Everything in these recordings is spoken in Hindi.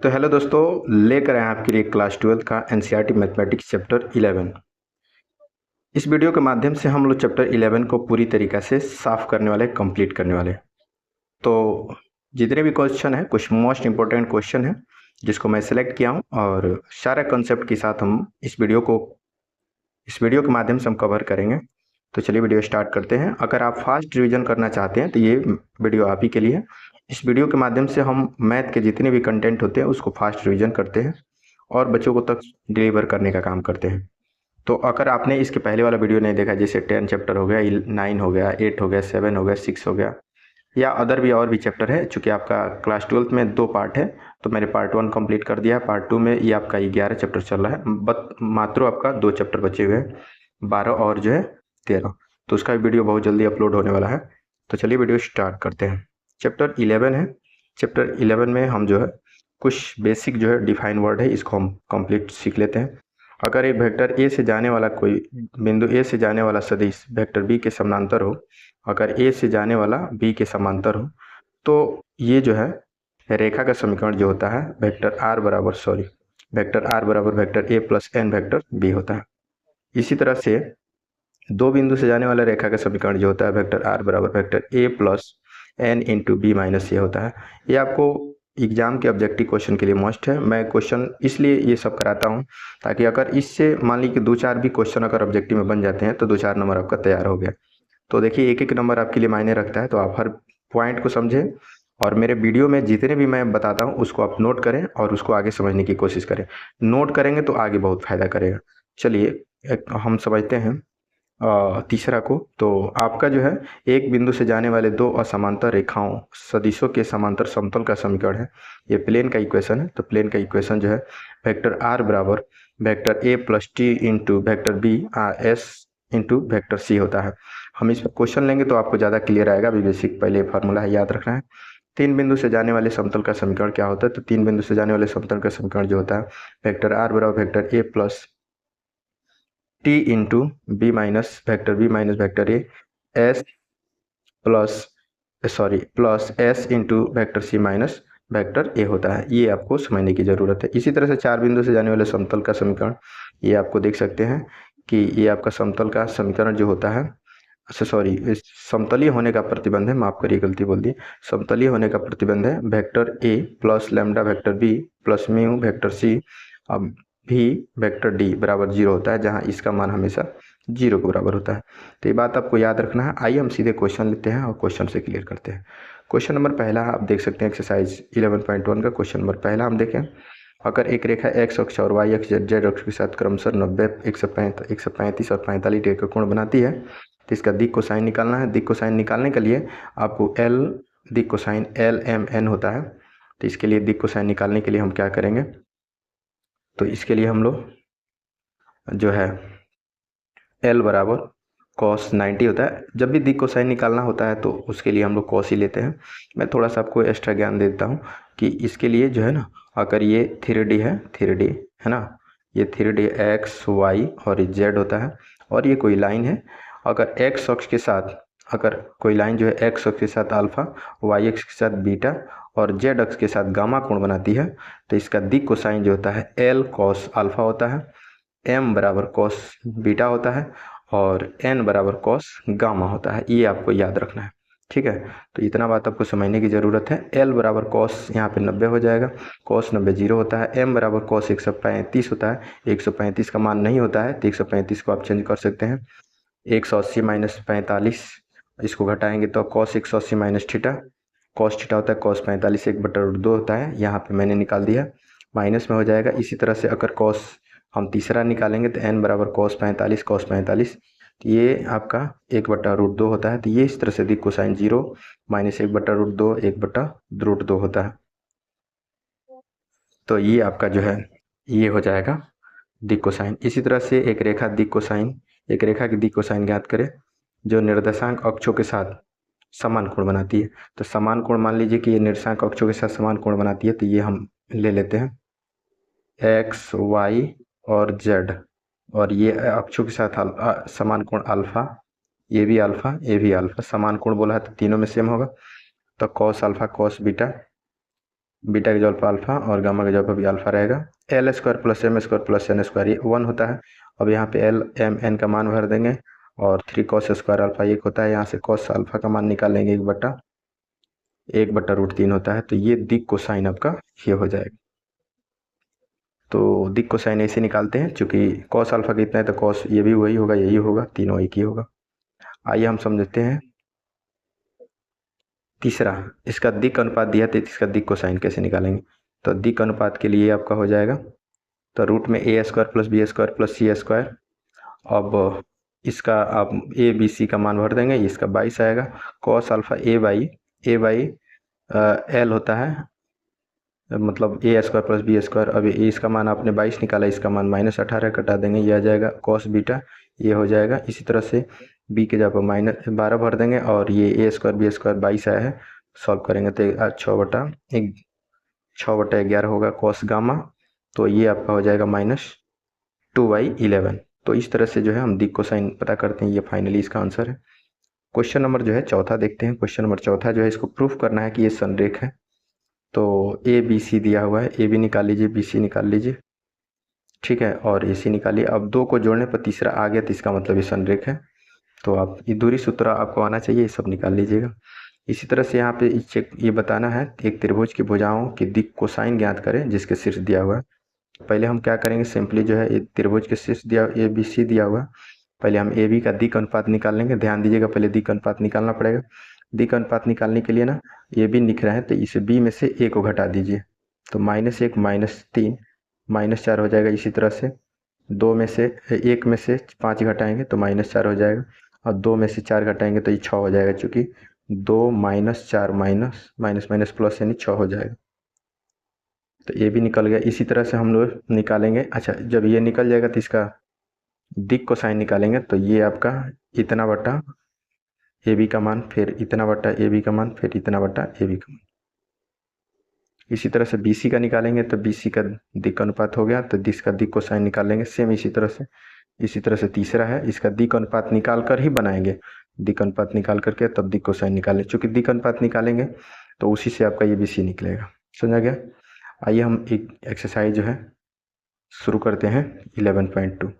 तो हेलो दोस्तों, लेकर आए हैं आपके लिए क्लास 12 का एनसीईआरटी मैथमेटिक्स चैप्टर 11। इस वीडियो के माध्यम से हम लोग चैप्टर 11 को पूरी तरीक़ा से साफ करने वाले, कंप्लीट करने वाले। तो जितने भी क्वेश्चन हैं, कुछ मोस्ट इंपॉर्टेंट क्वेश्चन हैं जिसको मैं सेलेक्ट किया हूं और सारे कंसेप्ट के साथ हम इस वीडियो के माध्यम से हम कवर करेंगे। तो चलिए वीडियो स्टार्ट करते हैं। अगर आप फास्ट रिवीजन करना चाहते हैं तो ये वीडियो आप ही के लिए है। इस वीडियो के माध्यम से हम मैथ के जितने भी कंटेंट होते हैं उसको फास्ट रिवीजन करते हैं और बच्चों को तक डिलीवर करने का काम करते हैं। तो अगर आपने इसके पहले वाला वीडियो नहीं देखा, जैसे 10 चैप्टर हो गया, 9 हो गया, 8 हो गया, 7 हो गया, 6 हो गया, या अदर भी और भी चैप्टर है, चूँकि आपका क्लास 12 में 2 पार्ट है तो मैंने पार्ट 1 कंप्लीट कर दिया है। पार्ट 2 में ये आपका 11 चैप्टर चल रहा है, मात्र आपका 2 चैप्टर बचे हुए हैं, 12 और जो है 13। तो उसका वीडियो बहुत जल्दी अपलोड होने वाला है। तो चलिए वीडियो स्टार्ट करते हैं। चैप्टर 11 है। चैप्टर 11 में हम जो है कुछ बेसिक जो है डिफाइन वर्ड है, इसको हम कंप्लीट सीख लेते हैं। अगर एक वेक्टर ए से जाने वाला कोई बिंदु ए से जाने वाला सदिश वेक्टर बी के समानांतर हो, अगर ए से जाने वाला बी के समांतर हो, तो ये जो है रेखा का समीकरण जो होता है वेक्टर आर बराबर वेक्टर ए प्लस एन वेक्टर बी होता है। इसी तरह से दो बिंदु से जाने वाला रेखा का समीकरण जो होता है वेक्टर आर बराबर vector A plus N into B minus A होता है। ये आपको एग्जाम के ऑब्जेक्टिव क्वेश्चन के लिए मस्ट है। मैं क्वेश्चन इसलिए ये सब कराता हूँ ताकि अगर इससे मान लीजिए 2-4 भी क्वेश्चन अगर ऑब्जेक्टिव में बन जाते हैं तो 2-4 नंबर आपका तैयार हो गया। तो देखिए, एक एक नंबर आपके लिए मायने रखता है, तो आप हर पॉइंट को समझें और मेरे वीडियो में जितने भी मैं बताता हूँ उसको आप नोट करें और उसको आगे समझने की कोशिश करें। नोट करेंगे तो आगे बहुत फायदा करेगा। चलिए हम समझते हैं तीसरा को। तो आपका जो है एक बिंदु से जाने वाले दो असमांतर रेखाओं सदिशों के समांतर समतल का समीकरण है। ये प्लेन का इक्वेशन है। तो प्लेन का इक्वेशन जो है वेक्टर आर बराबर वेक्टर ए plus t into vector b s into vector c होता है। हम इस पर क्वेश्चन लेंगे तो आपको ज़्यादा क्लियर आएगा। अभी बेसिक पहले फार्मूला है, याद रखना है। तीन बिंदु से जाने वाले समतल का समीकरण क्या होता है? तो तीन बिंदु से जाने वाले समतल का समीकरण जो होता है वेक्टर आर बराबर vector A plus t into B minus vector a s plus s into vector c minus vector a होता है। ये आपको समझने की ज़रूरत है। इसी तरह से चार बिंदु से जाने वाले समतल का समीकरण ये आपको देख सकते हैं कि ये आपका समतल का समीकरण जो होता है, समतलीय होने का प्रतिबंध है, माफ करिए गलती बोल दी, समतलीय होने का प्रतिबंध है वेक्टर ए plus lambda vector b plus mu vector c अब भी वेक्टर डी बराबर 0 होता है, जहां इसका मान हमेशा 0 के बराबर होता है। तो ये बात आपको याद रखना है। आइए हम सीधे क्वेश्चन लेते हैं और क्वेश्चन से क्लियर करते हैं। क्वेश्चन नंबर पहला आप देख सकते हैं एक्सरसाइज 11.1 का क्वेश्चन नंबर पहला हम देखें। अगर एक रेखा एक्स अक्ष और वाई अक्ष जेड अक्ष के साथ क्रमशः 90, 135 और 45 डिग्री का कोण बनाती है, तो इसका दिक् कोसाइन निकालना है। दिक् कोसाइन निकालने के लिए आपको दिक् कोसाइन एल एम एन होता है। तो इसके लिए दिक् कोसाइन निकालने के लिए हम क्या करेंगे? तो इसके लिए हम लोग जो है L बराबर cos 90 होता है। जब भी दिक् कोसाइन निकालना होता है तो उसके लिए हम लोग cos ही लेते हैं। मैं थोड़ा सा आपको एक्स्ट्रा ज्ञान दे देता हूँ कि इसके लिए जो है ना, अगर ये 3D है ना, ये 3D x y और z होता है और ये कोई लाइन है। अगर x अक्ष के साथ अगर कोई लाइन जो है x अक्ष के साथ अल्फा, y अक्ष के साथ बीटा और z अक्ष के साथ गामा कोण बनाती है, तो इसका दिक् कोसाइन जो होता है L cos अल्फा होता है, m बराबर cos बीटा होता है और n बराबर cos गामा होता है। ये आपको याद रखना है, ठीक है। तो इतना बात आपको समझने की ज़रूरत है। L बराबर cos यहाँ पे 90 हो जाएगा, cos 90 0 होता है। m बराबर cos 135 होता है। 135 का मान नहीं होता है तो 135 को आप चेंज कर सकते हैं। 180 माइनस 45, इसको घटाएंगे तो cos 180 minus theta, cos theta होता है cos 45 1/2 होता है। यहाँ पे मैंने निकाल दिया, माइनस में हो जाएगा। इसी तरह से अगर cos हम तीसरा निकालेंगे तो n बराबर cos 45, तो ये आपका 1/2 होता है। तो ये इस तरह से दिक् कोसाइन 0 माइनस 1/2 1/2 होता है। तो ये आपका जो है ये हो जाएगा दिक् कोसाइन। इसी तरह से एक रेखा की दिक् कोसाइन ज्ञात करें जो निर्देशांक अक्षों के साथ समान कोण बनाती है। तो समान कोण मान लीजिए कि ये निर्देशांक अक्षों के साथ समान कोण बनाती है, तो ये हम ले लेते हैं एक्स वाई और जेड, और ये अक्षों के साथ समान कोण अल्फा, ये भी अल्फा, समान कोण बोला है तो तीनों में सेम होगा। तो cos alpha cos beta beta का जॉल्प अल्फा और गामा का जॉल्प भी अल्फा रहेगा। L square plus m square plus n square ये 1 होता है। अब यहाँ पे एल एम एन का मान भर देंगे और 3 कॉस स्क्वायर अल्फा 1 होता है। यहाँ से कॉस अल्फा का मान निकाल लेंगे 1/√3 होता है। तो ये दिक कोसाइन आपका ये हो जाएगा। तो दिक कोसाइन ऐसे निकालते हैं, चूंकि कॉस अल्फा कितना है तो कॉस ये भी वही होगा, यही होगा, तीनों एक ही होगा। आइए हम समझते हैं तीसरा, इसका दिक अनुपात दिया तो इसका दिक कोसाइन कैसे निकालेंगे। तो दिक अनुपात के लिए आपका हो जाएगा तो रूट में A square plus B square plus C square. अब इसका आप ए बी सी का मान भर देंगे, इसका 22 आएगा। Cos alpha A by L होता है, मतलब ए स्क्वायर प्लस बी स्क्वायर। अब इसका मान आपने 22 निकाला, इसका मान -18 कटा देंगे, ये आ जाएगा कॉस बीटा, ये हो जाएगा। इसी तरह से बी के जगह -12 भर देंगे और ये ए स्क्वायर बी स्क्वायर 22 आया है, सॉल्व करेंगे तो 6/11 होगा कॉस गामा। तो ये आपका हो जाएगा -2/11। तो इस तरह से जो है हम दिक कोसाइन पता करते हैं। ये फाइनली इसका आंसर है। क्वेश्चन नंबर जो है चौथा देखते हैं। क्वेश्चन नंबर चौथा जो है, इसको प्रूफ करना है कि ये संरेख है। तो ए बी सी दिया हुआ है, ए बी निकाल लीजिए, बी सी निकाल लीजिए, ठीक है, और ए सी निकालिए। अब 2 को जोड़ने पर तीसरा आ गया तो इसका मतलब ये संरेख है। तो आप ये दूरी सूत्र आपको आना चाहिए, ये सब निकाल लीजिएगा। इसी तरह से यहाँ पे चेक ये बताना है, एक त्रिभुज की भुजाओं की दिक कोसाइन ज्ञात करें जिसके शीर्ष दिया हुआ है। पहले हम क्या करेंगे, सिंपली जो है ये त्रिभुज के शीर्ष दिया ए बी सी दिया हुआ है, पहले हम ए बी का दिक अनुपात निकाल लेंगे। ध्यान दीजिएगा, पहले दिक अनुपात निकालना पड़ेगा। दिक अनुपात निकालने के लिए ना ए बी लिख रहे हैं तो इसे बी में से ए को घटा दीजिए, तो -1 -3 -4 हो जाएगा। इसी तरह से 2 में से 1 में से 5 घटाएंगे तो -4 हो जाएगा, और 2 में से 4 घटाएंगे तो ये 6 हो जाएगा, चूँकि 2 -4 माइनस प्लस यानी 6 हो जाएगा। तो ये भी निकल गया। इसी तरह से हम लोग निकालेंगे। अच्छा, जब ये निकल जाएगा तो इसका दिक कोसाइन निकालेंगे। तो ये आपका इतना बटा ए बी का मान, फिर इतना बटा ए बी का मान, फिर इतना बटा ए बी का मान। इसी तरह से बी सी का निकालेंगे तो बी सी का दिक अनुपात हो गया, तो इसका दिक कोसाइन निकालेंगे सेम इसी तरह से। इसी तरह से तीसरा है, इसका दिक अनुपात निकाल कर ही बनाएंगे, दिक अनुपात निकाल करके तब दिक कोसाइन निकालें। चूँकि दिक अनुपात निकालेंगे तो उसी से आपका ये बी सी निकलेगा। समझा गया। आइए हम एक एक्सरसाइज जो है शुरू करते हैं 11.2।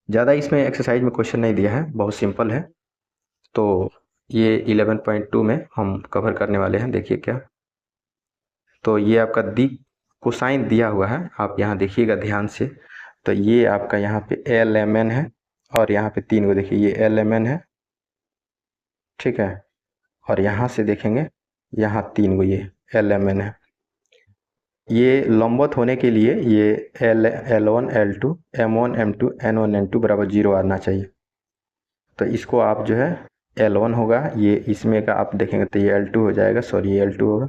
ज़्यादा इसमें एक्सरसाइज में क्वेश्चन नहीं दिया है, बहुत सिंपल है। तो ये 11.2 में हम कवर करने वाले हैं। देखिए क्या, तो ये आपका दिक कोसाइन दिया हुआ है, आप यहाँ देखिएगा ध्यान से। तो ये आपका यहाँ पे एल एम एन है और यहाँ पे 3 को देखिए, ये एल एम एन है, ठीक है, और यहाँ से देखेंगे यहाँ 3 को ये एल एम एन है। ये लंबवत होने के लिए ये L1 L2 M1 M2 N1 N2 बराबर 0 आना चाहिए। तो इसको आप जो है L1 होगा, ये इसमें का आप देखेंगे तो ये L2 हो जाएगा, सॉरी ये L2 होगा।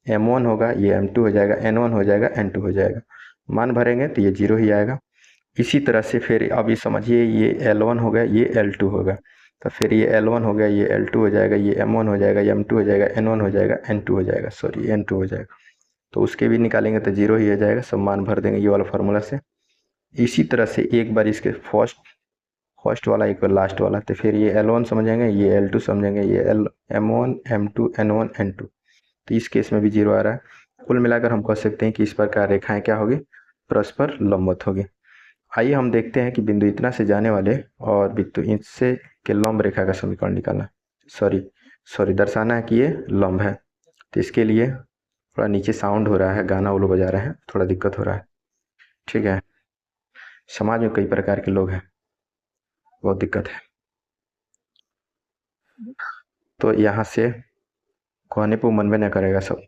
M1 होगा, ये M2 हो जाएगा, N1 हो जाएगा, N2 हो जाएगा। मान भरेंगे तो ये 0 ही आएगा। इसी तरह से फिर अब ये समझिए, ये L1 हो गया, ये L2 होगा, तो फिर ये L1 हो गया, ये L2 हो जाएगा, ये M1 हो जाएगा, ये M2 हो जाएगा, N1 हो जाएगा, N2 हो जाएगा, सॉरी N2 हो जाएगा। तो उसके भी निकालेंगे तो 0 ही हो जाएगा, सब मान भर देंगे ये वाला फार्मूला से। इसी तरह से एक बार इसके फर्स्ट वाला एक बार लास्ट वाला, तो फिर ये L1 समझेंगे, ये L2 समझेंगे, ये M1 M2 N1 N2। तो इस केस में भी 0 आ रहा है। कुल मिलाकर हम कह सकते हैं कि इस प्रकार रेखाएं क्या होगी, परस्पर लंबवत होगी। आइए हम देखते हैं कि बिंदु इतना से जाने वाले और बिंदु इससे के लंब रेखा का समीकरण निकालना, सॉरी दर्शाना है कि ये लंब है। तो इसके लिए थोड़ा नीचे साउंड हो रहा है, गाना वो लोग बजा रहे हैं, थोड़ा दिक्कत हो रहा है, ठीक है। समाज में कई प्रकार के लोग हैं, बहुत दिक्कत है। तो यहाँ से कहने पर मन में न करेगा सब।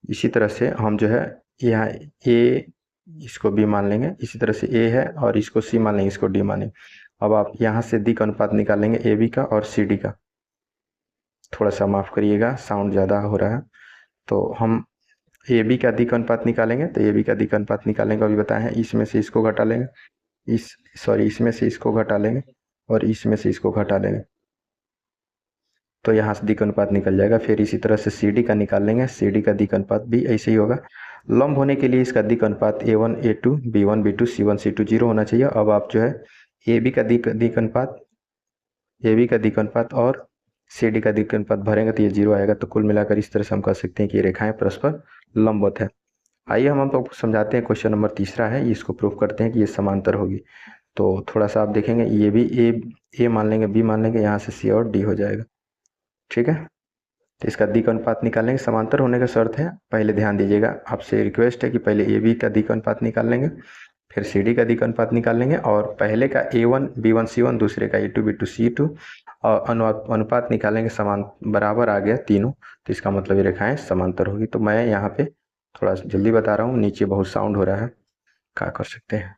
इसी तरह से हम जो है यहाँ ए इसको बी मान लेंगे, इसी तरह से ए है और इसको सी मान लेंगे, इसको डी मानेंगे। अब आप यहाँ से दिक अनुपात निकालेंगे ए बी का और सी डी का। थोड़ा सा माफ़ करिएगा, साउंड ज़्यादा हो रहा है। तो हम ए बी का दिक अनुपात निकालेंगे, तो ए बी का दिक अनुपात निकालेंगे, अभी बताए हैं, इसमें से इसको घटा लेंगे, इसमें से इसको घटा लेंगे और इसमें से इसको घटा लेंगे, तो यहाँ से दिक अनुपात निकल जाएगा। फिर इसी तरह से सी डी का निकाल लेंगे, सी डी का दिक अनुपात भी ऐसे ही होगा। लंब होने के लिए इसका दिक अनुपात A1 A2 B1 B2 C1 C2 0 होना चाहिए। अब आप जो है ए बी का दिक अनुपात और CD का अधिक अनुपात भरेंगे तो ये 0 आएगा। तो कुल मिलाकर इस तरह से हम कह सकते हैं कि ये रेखाएं परस्पर लंबवत है। आइए हम आपको समझाते हैं। क्वेश्चन नंबर तीसरा है, इसको प्रूव करते हैं कि ये समांतर होगी। तो थोड़ा सा आप देखेंगे, ये भी ए मान लेंगे, बी मान लेंगे, यहाँ से सी और डी हो जाएगा। ठीक है, तो इसका दिक् अनुपात निकालेंगे। समांतर होने का शर्त है, पहले ध्यान दीजिएगा, आपसे रिक्वेस्ट है कि पहले ए बी का दिक् अनुपात निकाल लेंगे, फिर सी डी का दिक् अनुपात निकाल लेंगे, और पहले का A1 B1 C1, दूसरे का A2 B2 C2, और अनुपात निकालेंगे। समान बराबर आ गया तीनों, तो इसका मतलब ये रेखाएं समांतर होगी। तो मैं यहाँ पे थोड़ा जल्दी बता रहा हूँ, नीचे बहुत साउंड हो रहा है, क्या कर सकते हैं।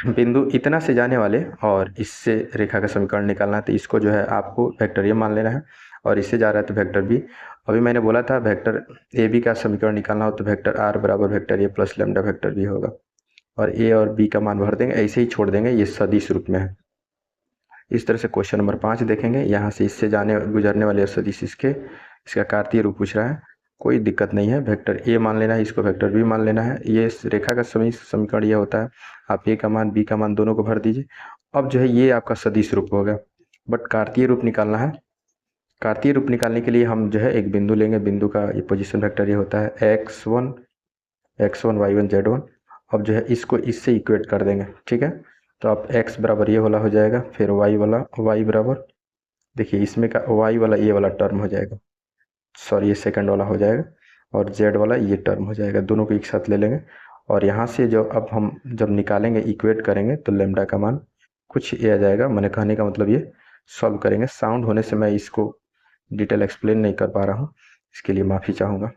बिंदु इतना से जाने वाले और इससे रेखा का समीकरण निकालना है, तो इसको जो है आपको वेक्टर ए मान लेना है, और इससे जा रहा है तो वेक्टर बी। अभी मैंने बोला था वेक्टर ए बी का समीकरण निकालना हो तो वेक्टर आर बराबर वेक्टर ए प्लस लैम्डा वेक्टर बी होगा, और ए और बी का मान भर देंगे, ऐसे ही छोड़ देंगे, ये सदिश रूप में है। इस तरह से क्वेश्चन नंबर 5 देखेंगे, यहाँ से इससे गुजरने वाले सदिश इसका कार्तीय रूप पूछ रहा है। कोई दिक्कत नहीं है, वेक्टर ए मान लेना है, इसको वेक्टर बी मान लेना है। ये रेखा का समीकरण ये होता है, आप ए का मान बी का मान दोनों को भर दीजिए। अब जो है ये आपका सदिश रूप होगा, बट कार्तीय रूप निकालना है। कार्तीय रूप निकालने के लिए हम जो है एक बिंदु लेंगे, बिंदु का ये पोजीशन वेक्टर ये होता है x1 y1 z1। अब जो है इसको इससे इक्वेट कर देंगे। ठीक है, तो अब x बराबर ये वाला हो जाएगा, फिर y वाला y बराबर, देखिए इसमें का y वाला ये वाला टर्म हो जाएगा, सॉरी ये सेकंड वाला हो जाएगा, और z वाला ये टर्म हो जाएगा, दोनों को एक साथ ले लेंगे। और यहाँ से जो अब हम जब निकालेंगे, इक्वेट करेंगे, तो लेम्डा का मान कुछ ये आ जाएगा। मैंने कहने का मतलब ये सॉल्व करेंगे। साउंड होने से मैं इसको डिटेल एक्सप्लेन नहीं कर पा रहा हूँ, इसके लिए माफ़ी चाहूँगा,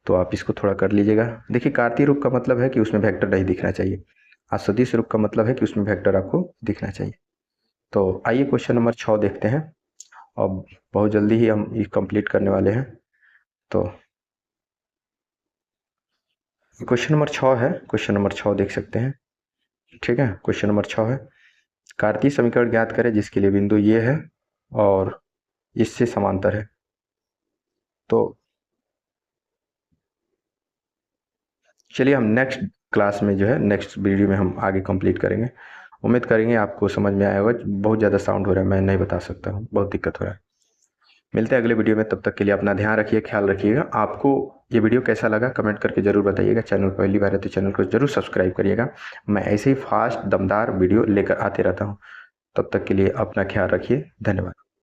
तो आप इसको थोड़ा कर लीजिएगा। देखिए कार्तीय रूप का मतलब है कि उसमें वेक्टर नहीं दिखना चाहिए, और सदिश रूप का मतलब है कि उसमें वेक्टर आपको दिखना चाहिए। तो आइए क्वेश्चन नंबर 6 देखते हैं। अब बहुत जल्दी ही हम ये कंप्लीट करने वाले हैं। तो क्वेश्चन नंबर 6 है, क्वेश्चन नंबर 6 देख सकते हैं। ठीक है, क्वेश्चन नंबर 6 है, कार्तीय समीकरण ज्ञात करें जिसके लिए बिंदु ये है और इससे समांतर है। तो चलिए हम नेक्स्ट क्लास में जो है, नेक्स्ट वीडियो में हम आगे कंप्लीट करेंगे। उम्मीद करेंगे आपको समझ में आया होगा। बहुत ज़्यादा साउंड हो रहा है, मैं नहीं बता सकता हूँ, बहुत दिक्कत हो रहा है। मिलते हैं अगले वीडियो में, तब तक के लिए अपना ध्यान रखिए, ख्याल रखिएगा। आपको ये वीडियो कैसा लगा कमेंट करके ज़रूर बताइएगा। चैनल पहली बार है तो चैनल को ज़रूर सब्सक्राइब करिएगा। मैं ऐसे ही फास्ट दमदार वीडियो लेकर आते रहता हूँ। तब तक के लिए अपना ख्याल रखिए, धन्यवाद।